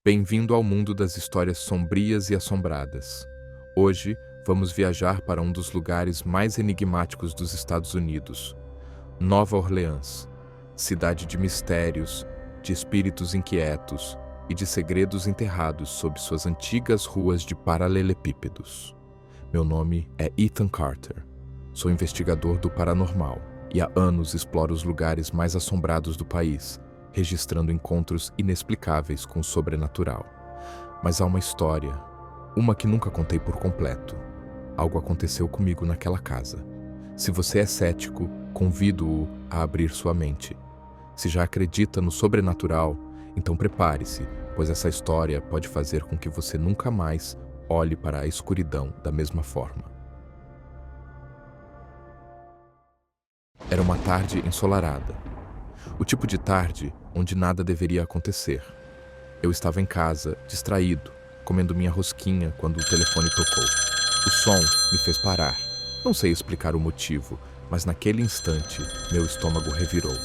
Bem-vindo ao mundo das histórias sombrias e assombradas. Hoje, vamos viajar para um dos lugares mais enigmáticos dos Estados Unidos, Nova Orleans, cidade de mistérios, de espíritos inquietos e de segredos enterrados sob suas antigas ruas de paralelepípedos. Meu nome é Ethan Carter. Sou investigador do paranormal e há anos exploro os lugares mais assombrados do país, registrando encontros inexplicáveis com o sobrenatural. Mas há uma história, uma que nunca contei por completo. Algo aconteceu comigo naquela casa. Se você é cético, convido-o a abrir sua mente. Se já acredita no sobrenatural, então prepare-se, pois essa história pode fazer com que você nunca mais olhe para a escuridão da mesma forma. Era uma tarde ensolarada. O tipo de tarde onde nada deveria acontecer. Eu estava em casa, distraído, comendo minha rosquinha quando o telefone tocou. O som me fez parar. Não sei explicar o motivo, mas naquele instante, meu estômago revirou.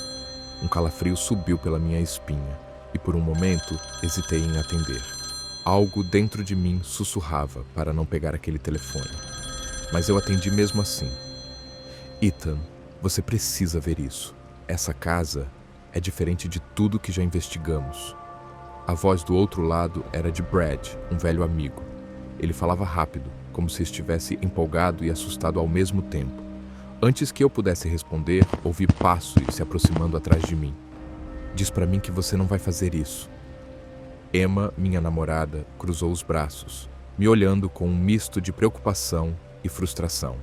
Um calafrio subiu pela minha espinha e por um momento hesitei em atender. Algo dentro de mim sussurrava para não pegar aquele telefone. Mas eu atendi mesmo assim. Ethan, você precisa ver isso. Essa casa é diferente de tudo que já investigamos. A voz do outro lado era de Brad, um velho amigo. Ele falava rápido, como se estivesse empolgado e assustado ao mesmo tempo. Antes que eu pudesse responder, ouvi passos se aproximando atrás de mim. Diz pra mim que você não vai fazer isso. Emma, minha namorada, cruzou os braços, me olhando com um misto de preocupação e frustração.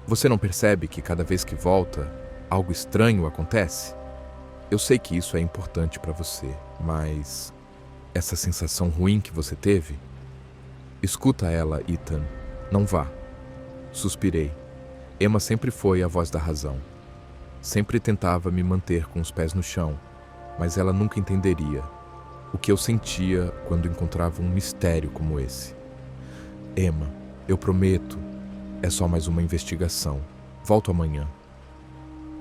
Você não percebe que cada vez que volta, algo estranho acontece? Eu sei que isso é importante para você, mas essa sensação ruim que você teve? Escuta ela, Ethan. Não vá. Suspirei. Emma sempre foi a voz da razão. Sempre tentava me manter com os pés no chão, mas ela nunca entenderia o que eu sentia quando encontrava um mistério como esse. Emma, eu prometo, é só mais uma investigação. Volto amanhã.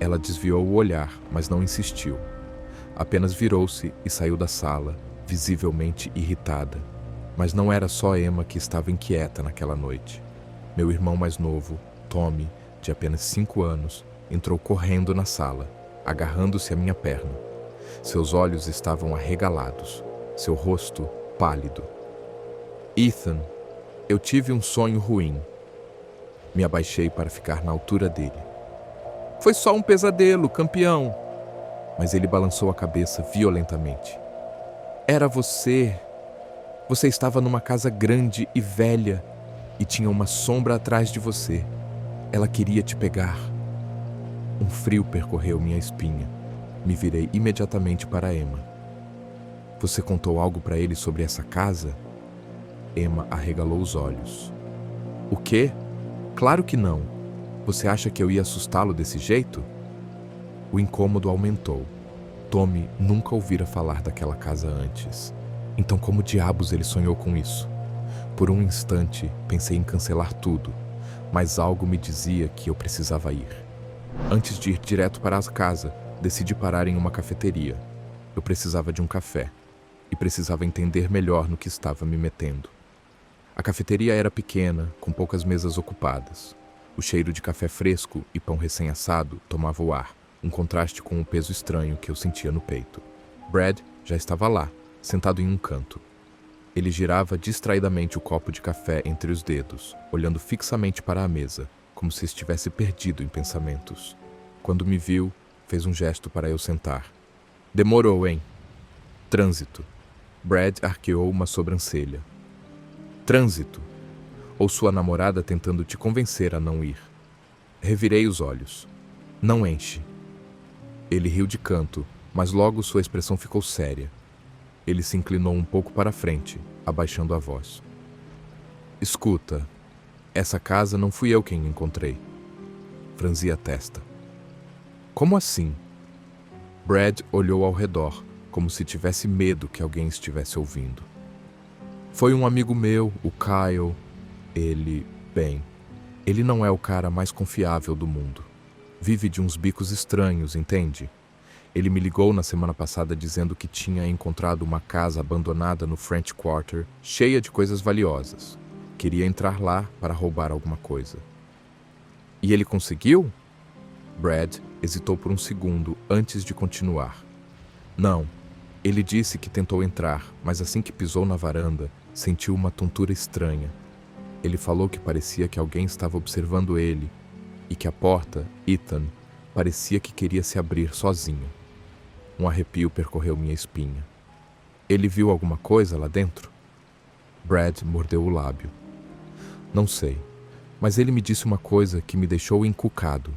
Ela desviou o olhar, mas não insistiu. Apenas virou-se e saiu da sala, visivelmente irritada. Mas não era só Emma que estava inquieta naquela noite. Meu irmão mais novo, Tommy, de apenas 5 anos, entrou correndo na sala, agarrando-se à minha perna. Seus olhos estavam arregalados, seu rosto pálido. Ethan, eu tive um sonho ruim. Me abaixei para ficar na altura dele. Foi só um pesadelo, campeão. Mas ele balançou a cabeça violentamente. Era você. Você estava numa casa grande e velha e tinha uma sombra atrás de você. Ela queria te pegar. Um frio percorreu minha espinha. Me virei imediatamente para Emma. Você contou algo para ele sobre essa casa? Emma arregalou os olhos. O quê? Claro que não. Você acha que eu ia assustá-lo desse jeito? O incômodo aumentou. Tommy nunca ouvira falar daquela casa antes. Então como diabos ele sonhou com isso? Por um instante, pensei em cancelar tudo, mas algo me dizia que eu precisava ir. Antes de ir direto para a casa, decidi parar em uma cafeteria. Eu precisava de um café e precisava entender melhor no que estava me metendo. A cafeteria era pequena, com poucas mesas ocupadas. O cheiro de café fresco e pão recém-assado tomava o ar, um contraste com o peso estranho que eu sentia no peito. Brad já estava lá, sentado em um canto. Ele girava distraidamente o copo de café entre os dedos, olhando fixamente para a mesa, como se estivesse perdido em pensamentos. Quando me viu, fez um gesto para eu sentar. Demorou, hein? Trânsito. Brad arqueou uma sobrancelha. Trânsito. Ou sua namorada tentando te convencer a não ir. Revirei os olhos. Não enche. Ele riu de canto, mas logo sua expressão ficou séria. Ele se inclinou um pouco para frente, abaixando a voz. Escuta, essa casa não fui eu quem encontrei. Franzi a testa. Como assim? Brad olhou ao redor, como se tivesse medo que alguém estivesse ouvindo. Foi um amigo meu, o Kyle. Ele não é o cara mais confiável do mundo. Vive de uns bicos estranhos, entende? Ele me ligou na semana passada dizendo que tinha encontrado uma casa abandonada no French Quarter, cheia de coisas valiosas. Queria entrar lá para roubar alguma coisa. E ele conseguiu? Brad hesitou por um segundo antes de continuar. Não. Ele disse que tentou entrar, mas assim que pisou na varanda, sentiu uma tontura estranha. Ele falou que parecia que alguém estava observando ele e que a porta, Ethan, parecia que queria se abrir sozinha. Um arrepio percorreu minha espinha. Ele viu alguma coisa lá dentro? Brad mordeu o lábio. Não sei, mas ele me disse uma coisa que me deixou encucado.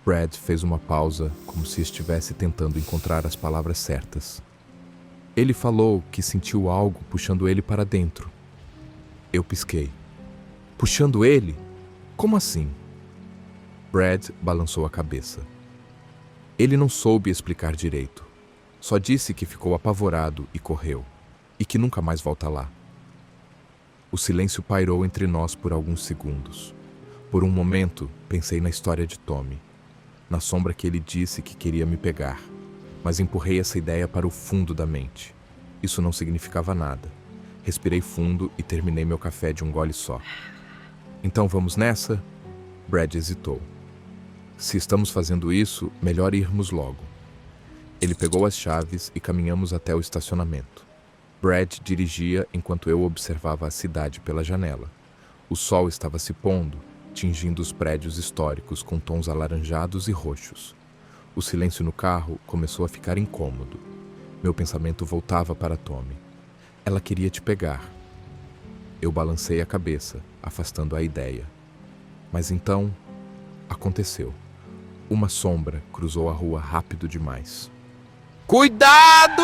Brad fez uma pausa, como se estivesse tentando encontrar as palavras certas. Ele falou que sentiu algo puxando ele para dentro. Eu pisquei. Puxando ele? Como assim? Brad balançou a cabeça. Ele não soube explicar direito. Só disse que ficou apavorado e correu, e que nunca mais volta lá. O silêncio pairou entre nós por alguns segundos. Por um momento, pensei na história de Tommy, na sombra que ele disse que queria me pegar, mas empurrei essa ideia para o fundo da mente. Isso não significava nada. Respirei fundo e terminei meu café de um gole só. Então vamos nessa? Brad hesitou. Se estamos fazendo isso, melhor irmos logo. Ele pegou as chaves e caminhamos até o estacionamento. Brad dirigia enquanto eu observava a cidade pela janela. O sol estava se pondo, tingindo os prédios históricos com tons alaranjados e roxos. O silêncio no carro começou a ficar incômodo. Meu pensamento voltava para Tommy. Ela queria te pegar. Eu balancei a cabeça, afastando a ideia. Mas então, aconteceu. Uma sombra cruzou a rua rápido demais. Cuidado!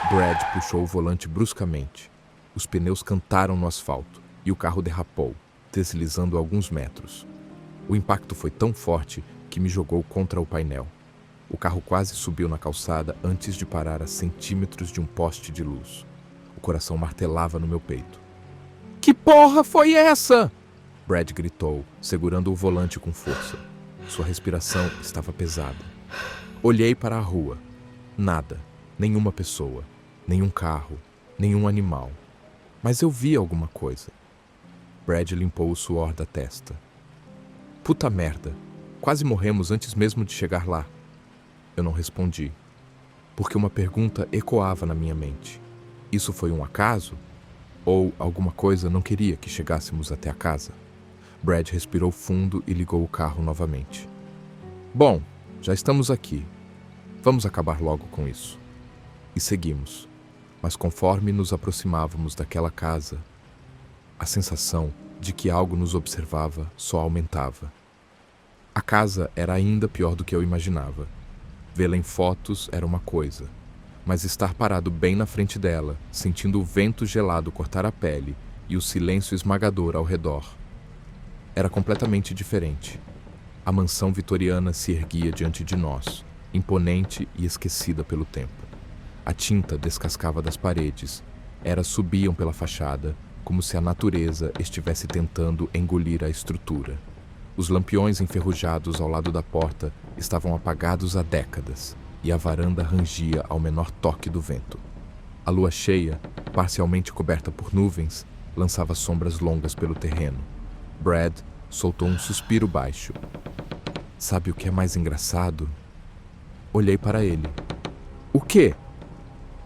Brad puxou o volante bruscamente. Os pneus cantaram no asfalto e o carro derrapou, deslizando alguns metros. O impacto foi tão forte que me jogou contra o painel. O carro quase subiu na calçada antes de parar a centímetros de um poste de luz. O coração martelava no meu peito. Que porra foi essa? Brad gritou, segurando o volante com força. Sua respiração estava pesada. Olhei para a rua. Nada, nenhuma pessoa, nenhum carro, nenhum animal. Mas eu vi alguma coisa. Brad limpou o suor da testa. Puta merda, quase morremos antes mesmo de chegar lá. Eu não respondi, porque uma pergunta ecoava na minha mente. Isso foi um acaso? Ou alguma coisa não queria que chegássemos até a casa? Brad respirou fundo e ligou o carro novamente. Bom, já estamos aqui. Vamos acabar logo com isso. E seguimos. Mas conforme nos aproximávamos daquela casa, a sensação de que algo nos observava só aumentava. A casa era ainda pior do que eu imaginava. Vê-la em fotos era uma coisa, mas estar parado bem na frente dela, sentindo o vento gelado cortar a pele e o silêncio esmagador ao redor, era completamente diferente. A mansão vitoriana se erguia diante de nós, imponente e esquecida pelo tempo. A tinta descascava das paredes, eras subiam pela fachada, como se a natureza estivesse tentando engolir a estrutura. Os lampiões enferrujados ao lado da porta estavam apagados há décadas, e a varanda rangia ao menor toque do vento. A lua cheia, parcialmente coberta por nuvens, lançava sombras longas pelo terreno. Brad soltou um suspiro baixo. Sabe o que é mais engraçado? Olhei para ele. O quê?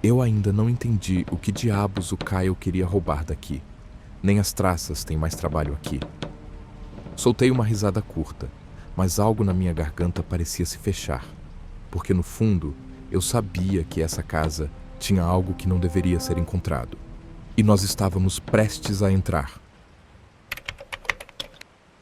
Eu ainda não entendi o que diabos o Kyle queria roubar daqui. Nem as traças têm mais trabalho aqui. Soltei uma risada curta, mas algo na minha garganta parecia se fechar, porque no fundo eu sabia que essa casa tinha algo que não deveria ser encontrado. E nós estávamos prestes a entrar.